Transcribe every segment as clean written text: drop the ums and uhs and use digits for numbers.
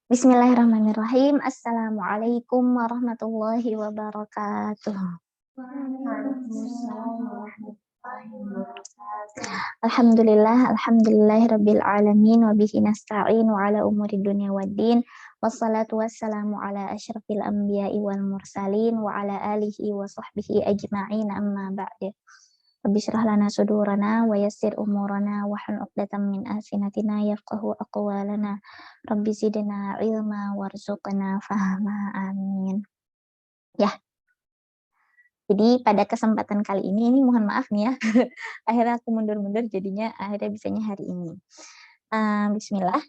Bismillahirrahmanirrahim. Assalamualaikum warahmatullahi wabarakatuh. Alhamdulillahirabbil alamin wa bihi nasta'in wa ala umuri dunya waddin. Wassalatu wassalamu ala asyrafil anbiya'i wal mursalin wa ala alihi wa sahbihi ajma'in amma ba'du. Rabbi syrah lana sudurana wa yassir umurana wa hlul 'uqdatam min alsinatina yafqahu aqwalana. Rabbi zidna ilma warzuqna fahma. Amin. Ya, jadi pada kesempatan kali ini mohon maaf nih ya. Akhirnya aku mundur-mundur jadinya akhirnya bisanya hari ini. Bismillah.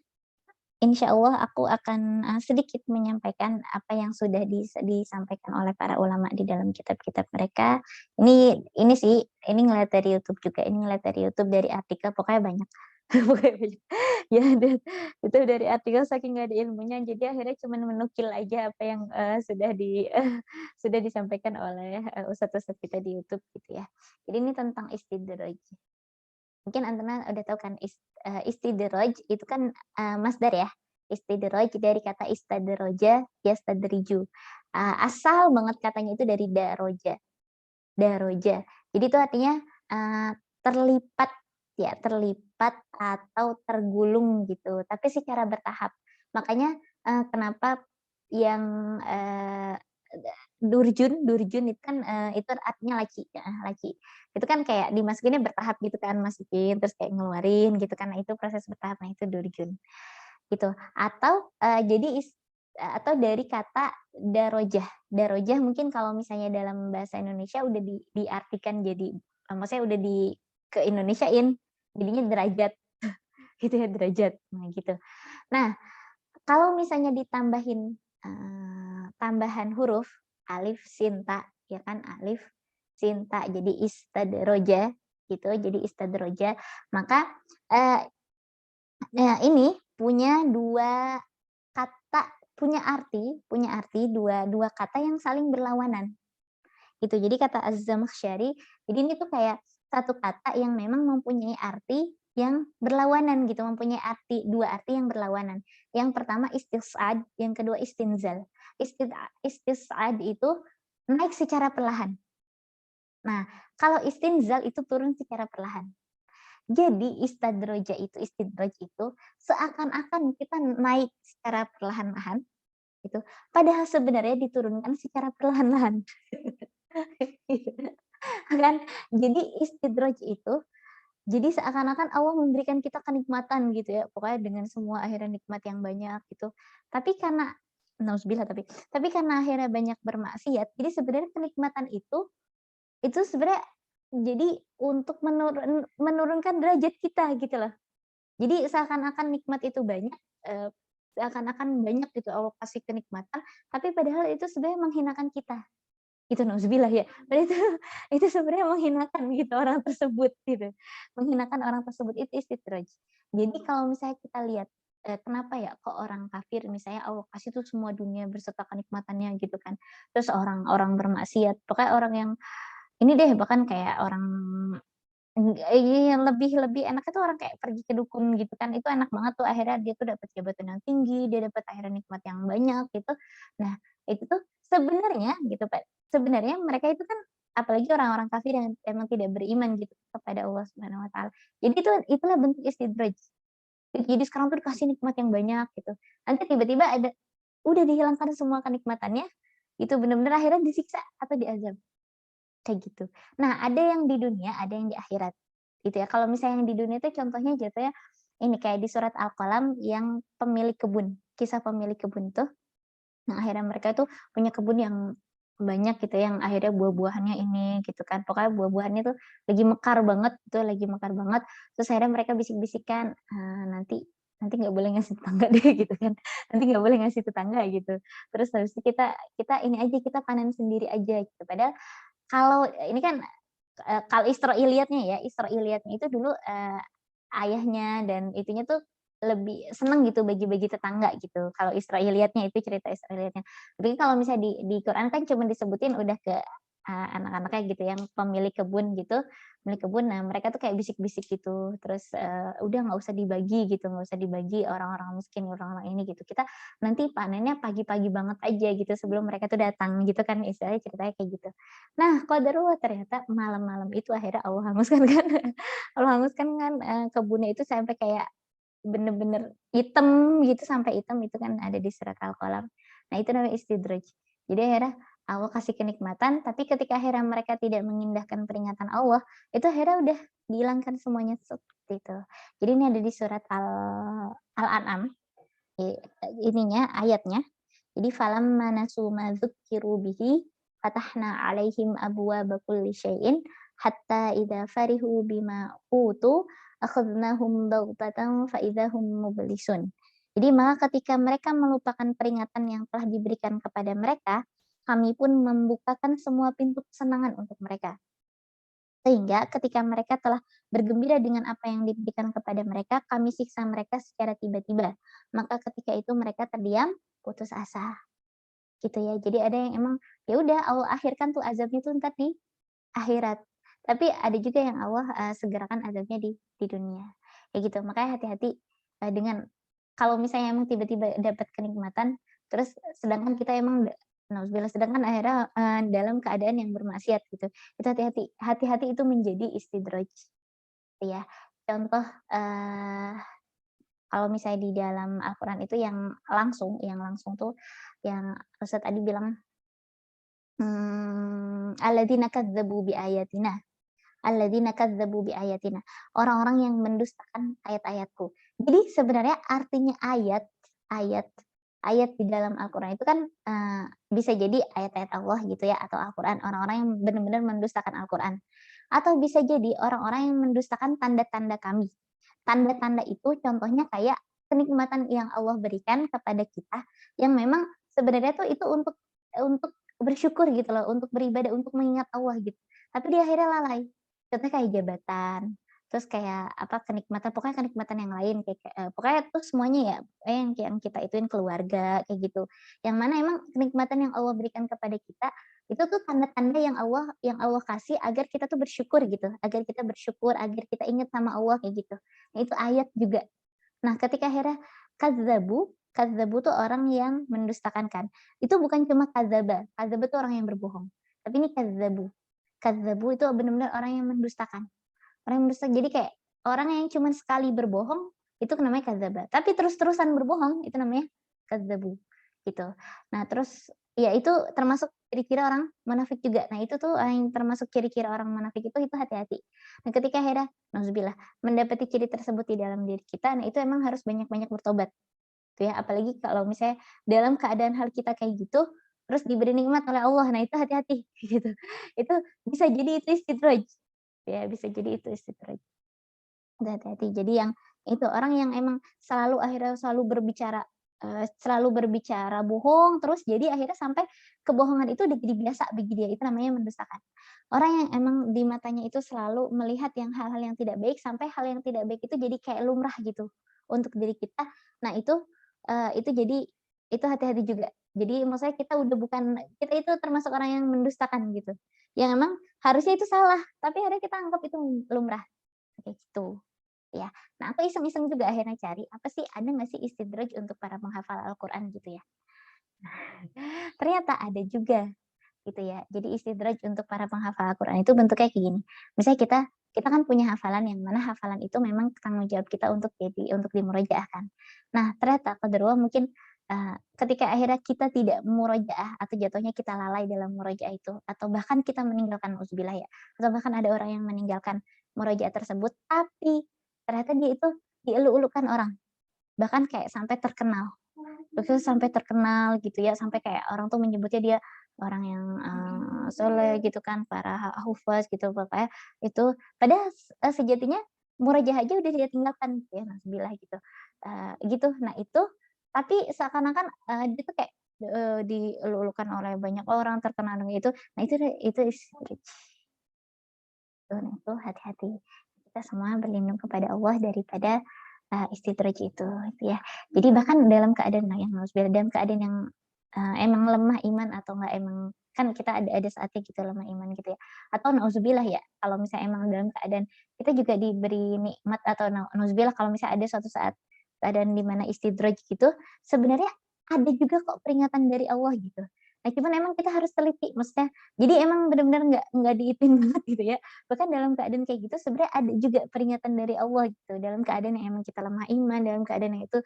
Insya Allah aku akan sedikit menyampaikan apa yang sudah disampaikan oleh para ulama di dalam kitab-kitab mereka. Ini sih, ini ngeliat dari YouTube juga, ini ngeliat dari YouTube, dari artikel, pokoknya banyak. Pokoknya banyak. Ya, dan itu dari artikel saking nggak ada ilmunya, jadi akhirnya cuma menukil aja apa yang sudah disampaikan oleh ustadz-ustadz kita di YouTube gitu ya. Jadi ini tentang istidraj. Mungkin teman-teman udah tahu kan istidraj itu kan masdar ya. Istidraj dari kata istadroja yastadriju. Asal banget katanya itu dari daroja. Daroja. Jadi itu artinya terlipat ya, terlipat atau tergulung gitu, tapi secara bertahap. Makanya kenapa yang durjun itu kan itu artinya laki, laki. Itu kan kayak dimasukinnya bertahap gitu kan, masukin terus kayak ngeluarin gitu kan. Nah, itu proses bertahap, nah itu durjun. Gitu. Atau atau dari kata darojah. Darojah mungkin kalau misalnya dalam bahasa Indonesia udah diartikan jadi maksudnya udah ke Indonesiain jadinya derajat gitu ya, derajat. Nah, gitu. Nah, kalau misalnya ditambahin tambahan huruf alif sinta ya kan, alif sinta jadi istadroja gitu, jadi istadroja, maka ini punya dua kata, punya arti dua kata yang saling berlawanan. Gitu. Jadi kata Az-Zamakhsyari, jadi ini tuh kayak satu kata yang memang mempunyai arti yang berlawanan gitu, mempunyai dua arti yang berlawanan. Yang pertama istis'ad, yang kedua istinzal. Istis'ad itu naik secara perlahan. Nah, kalau istinzal itu turun secara perlahan. Jadi istidraj itu seakan-akan kita naik secara perlahan-lahan gitu. Padahal sebenarnya diturunkan secara perlahan-lahan. Kan? Jadi istidraj itu jadi seakan-akan Allah memberikan kita kenikmatan gitu ya. Pokoknya dengan semua akhirnya nikmat yang banyak gitu. Tapi karena nauzubillah tapi karena akhirnya banyak bermaksiat, jadi sebenarnya kenikmatan itu sebenarnya jadi untuk menurunkan derajat kita gitu loh. Jadi seakan-akan nikmat itu banyak, seakan-akan banyak gitu Allah kasih kenikmatan, tapi padahal itu sebenarnya menghinakan kita. Itu nauzubillah ya. Padahal itu sebenarnya menghinakan gitu orang tersebut gitu. Menghinakan orang tersebut itu istidraj. Jadi kalau misalnya kita lihat kenapa ya kok orang kafir misalnya Allah kasih tuh semua dunia berserta kenikmatannya gitu kan. Terus orang-orang bermaksiat, pokoknya orang yang ini deh bahkan kayak orang yang lebih lebih enaknya tuh orang kayak pergi ke dukun gitu kan, itu enak banget tuh akhirnya dia tuh dapat jabatan yang tinggi, dia dapat akhirnya nikmat yang banyak gitu. Nah, itu tuh sebenarnya gitu, Pak, sebenarnya mereka itu kan apalagi orang-orang kafir yang emang tidak beriman gitu kepada Allah Subhanahu wa taala. Jadi itulah bentuk istidraj. Jadi sekarang tuh dikasih nikmat yang banyak gitu. Nanti tiba-tiba udah dihilangkan semua kenikmatannya, itu benar-benar akhirnya disiksa atau diazab. Kayak gitu. Nah, ada yang di dunia, ada yang di akhirat, gitu ya. Kalau misalnya yang di dunia itu contohnya jatuhnya ini kayak di surat Al-Qalam yang pemilik kebun, kisah pemilik kebun tuh. Nah, akhirnya mereka itu punya kebun yang banyak gitu, yang akhirnya buah-buahannya ini gitu kan. Pokoknya buah-buahannya tuh lagi mekar banget, tuh lagi mekar banget. Terus akhirnya mereka bisik-bisikan, nanti nanti nggak boleh ngasih tetangga deh gitu kan. Nanti nggak boleh ngasih tetangga gitu. Terus habis itu kita kita ini aja, kita panen sendiri aja gitu. Padahal kalau ini kan, kalau Israiliyatnya itu dulu, ayahnya dan itunya tuh lebih seneng gitu bagi-bagi tetangga gitu, kalau Israiliyatnya itu cerita Israiliyatnya. Tapi kalau misalnya di Quran kan cuma disebutin udah ke anak-anaknya gitu yang pemilik kebun gitu, pemilik kebun. Nah, mereka tuh kayak bisik-bisik gitu, terus, "Udah nggak usah dibagi gitu, nggak usah dibagi orang-orang miskin, orang-orang ini gitu. Kita nanti panennya pagi-pagi banget aja gitu sebelum mereka tuh datang," gitu kan istilahnya ceritanya kayak gitu. Nah, qadarullah ternyata malam-malam itu akhirnya Allah hanguskan kan, Allah hanguskan kan, kebunnya itu sampai kayak bener-bener hitam gitu, sampai hitam itu kan ada di surat Al-Qalam. Nah, itu namanya istidraj. Jadi akhirnya Allah kasih kenikmatan, tapi ketika akhirnya mereka tidak mengindahkan peringatan Allah, itu akhirnya udah dihilangkan semuanya, seperti itu. Jadi ini ada di surat Al-An'am, i ininya, ayatnya. Jadi falamma nasu ma dzukkiru bihi fatahna 'alaihim abwaaba kulli syai'in hatta idza farihu bima utu akhadnahum baghtatan fa idza hum mublisun. Jadi maka ketika mereka melupakan peringatan yang telah diberikan kepada mereka, kami pun membukakan semua pintu kesenangan untuk mereka. Sehingga ketika mereka telah bergembira dengan apa yang diberikan kepada mereka, kami siksa mereka secara tiba-tiba. Maka ketika itu mereka terdiam, putus asa. Gitu ya. Jadi ada yang emang, ya udah Allah akhirkan tuh azabnya tuh entar di akhirat. Tapi ada juga yang Allah, segerakan azabnya di dunia. Kayak gitu. Makanya hati-hati, dengan kalau misalnya emang tiba-tiba dapat kenikmatan, terus sedangkan kita emang nauzubillah, sedangkan akhirnya, dalam keadaan yang bermaksiat gitu. Itu hati-hati. Hati-hati itu menjadi istidraj, gitu ya. Contoh, kalau misalnya di dalam Al-Quran itu yang langsung tuh yang Ustaz tadi bilang, alladzina kadzdzabu biayatina alladzina kadzdzabu biayatina, orang-orang yang mendustakan ayat-ayatku. Jadi sebenarnya artinya ayat ayat di dalam Al-Quran itu kan, bisa jadi ayat-ayat Allah gitu ya, atau Al-Quran, orang-orang yang benar-benar mendustakan Al-Quran. Atau bisa jadi orang-orang yang mendustakan tanda-tanda kami. Tanda-tanda itu contohnya kayak kenikmatan yang Allah berikan kepada kita, yang memang sebenarnya tuh itu untuk bersyukur gitu loh, untuk beribadah, untuk mengingat Allah gitu. Tapi dia akhirnya lalai. Contohnya kayak jabatan, terus kayak apa, kenikmatan, pokoknya kenikmatan yang lain kayak pokoknya tuh semuanya ya, yang kita ituin keluarga, kayak gitu. Yang mana emang kenikmatan yang Allah berikan kepada kita, itu tuh tanda-tanda yang Allah kasih agar kita tuh bersyukur gitu, agar kita bersyukur, agar kita ingat sama Allah kayak gitu. Nah, itu ayat juga. Nah, ketika akhirnya kadzabu tuh orang yang mendustakan kan. Itu bukan cuma kadzaba tuh orang yang berbohong. Tapi ini kadzabu. Kadzabu itu benar-benar orang yang mendustakan. Orang yang mendustakan. Jadi kayak orang yang cuma sekali berbohong, itu namanya kadzaba. Tapi terus-terusan berbohong, itu namanya kadzabu. Gitu. Nah, terus ya itu termasuk ciri-ciri orang munafik juga. Nah, itu tuh yang termasuk ciri-ciri orang munafik itu hati-hati. Nah, ketika akhirnya nauzubillah mendapati ciri tersebut di dalam diri kita, nah itu emang harus banyak-banyak bertobat. Gitu ya. Apalagi kalau misalnya dalam keadaan hal kita kayak gitu, terus diberi nikmat oleh Allah, nah itu hati-hati gitu. Itu bisa jadi itu istidraj. Ya, bisa jadi itu istidraj. Hati-hati. Jadi yang itu orang yang emang selalu berbicara bohong, terus jadi akhirnya sampai kebohongan itu udah jadi biasa bagi dia, itu namanya mendustakan. Orang yang emang di matanya itu selalu melihat yang hal-hal yang tidak baik, sampai hal yang tidak baik itu jadi kayak lumrah gitu untuk diri kita. Nah itu jadi itu hati-hati juga. Jadi maksudnya kita itu termasuk orang yang mendustakan gitu. Yang emang harusnya itu salah, tapi akhirnya kita anggap itu lumrah, kayak gitu. Ya. Nah, aku iseng-iseng juga akhirnya cari, apa sih, ada nggak sih istidraj untuk para penghafal Al-Quran gitu ya. Ternyata ada juga gitu ya. Jadi istidraj untuk para penghafal Al-Quran itu bentuknya kayak gini. Misalnya kita kan punya hafalan yang mana hafalan itu memang tanggung jawab kita untuk dimurojaahkan. Nah, ternyata qadarullah mungkin ketika akhirnya kita tidak murojaah atau jatuhnya kita lalai dalam murojaah itu, atau bahkan kita meninggalkan nauzubillah ya, atau bahkan ada orang yang meninggalkan murojaah tersebut, tapi ternyata dia itu dieluk-elukan orang, bahkan kayak sampai terkenal. Terus sampai terkenal gitu ya, sampai kayak orang tuh menyebutnya dia orang yang, soleh gitu kan, para hufaz gitu, pokoknya itu padahal sejatinya murojaah aja udah dia tinggalkan gitu ya, nauzubillah gitu. Gitu. Nah itu, tapi seakan-akan, dia tuh kayak, dieluk-elukan oleh banyak orang, terkenal gitu. Nah itu nah itu hati-hati. Kita semua berlindung kepada Allah daripada, istidraj itu, gitu ya. Jadi bahkan dalam keadaan yang nauzubillah, dalam keadaan yang, emang lemah iman atau enggak emang kan kita ada saatnya gitu lemah iman gitu ya. Atau nauzubillah ya, kalau misalnya emang dalam keadaan kita juga diberi nikmat atau nauzubillah kalau misalnya ada suatu saat keadaan di mana istidraj gitu, sebenarnya ada juga kok peringatan dari Allah gitu. Nah, cuman emang kita harus teliti, maksudnya jadi emang benar-benar nggak diitin banget gitu ya. Bahkan dalam keadaan kayak gitu sebenarnya ada juga peringatan dari Allah gitu, dalam keadaan yang emang kita lemah iman, dalam keadaan yang itu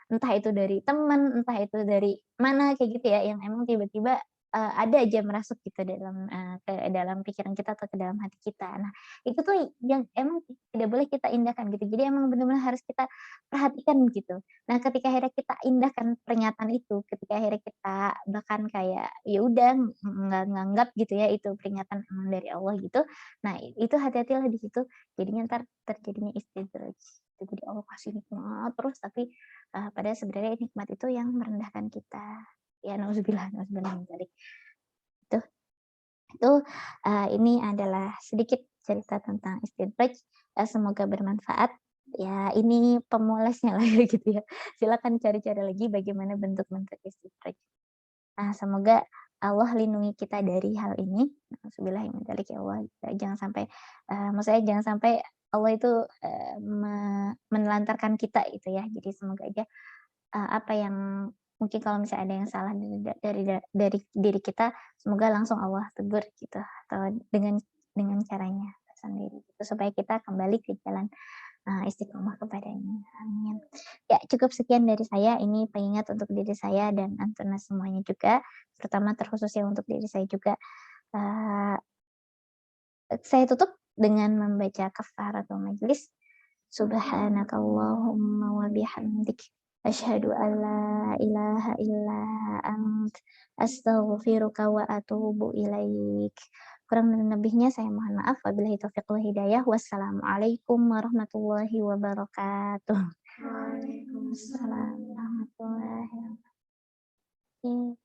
entah itu dari teman, entah itu dari mana kayak gitu ya, yang emang tiba-tiba, ada aja merasuk gitu ke dalam pikiran kita atau ke dalam hati kita. Nah, itu tuh yang emang tidak boleh kita indahkan gitu. Jadi emang benar-benar harus kita perhatikan gitu. Nah, ketika akhirnya kita indahkan pernyataan itu, ketika akhirnya kita bahkan kayak ya udah nggak nganggap gitu ya itu peringatan emang dari Allah gitu. Nah, itu hati-hatilah di situ jadinya entar terjadinya istidraj. Jadi Allah kasih nikmat terus tapi, padahal sebenarnya nikmat itu yang merendahkan kita. Ya nauzubillah min dzalik. Itu itu, ini adalah sedikit cerita tentang istidraj, semoga bermanfaat. Ya ini pemulesnya lah ya gitu ya. Silakan cari-cari lagi bagaimana bentuk-bentuk istidraj. Nah, semoga Allah lindungi kita dari hal ini. Nauzubillahi min dzalik ya Allah, jangan sampai, maksudnya jangan sampai Allah itu, menelantarkan kita gitu ya. Jadi semoga aja, apa yang mungkin kalau misalnya ada yang salah dari diri kita, semoga langsung Allah tegur gitu, atau dengan caranya sendiri gitu, supaya kita kembali ke jalan istiqomah kepadanya. Amin. Ya, cukup sekian dari saya. Ini pengingat untuk diri saya dan Antuna semuanya juga, terutama terkhusus ya untuk diri saya juga. Eee, saya tutup dengan membaca kafaratul majelis. Subhanakallahumma wa bihamdik asyhadu an la ilaha illa ant astaghfiruka wa atubu ilaik. Kurang dan lebihnya saya mohon maaf. Wabillahi taufiq wal hidayah. Wassalamualaikum warahmatullahi wabarakatuh. Waalaikumsalam warahmatullahi wabarakatuh.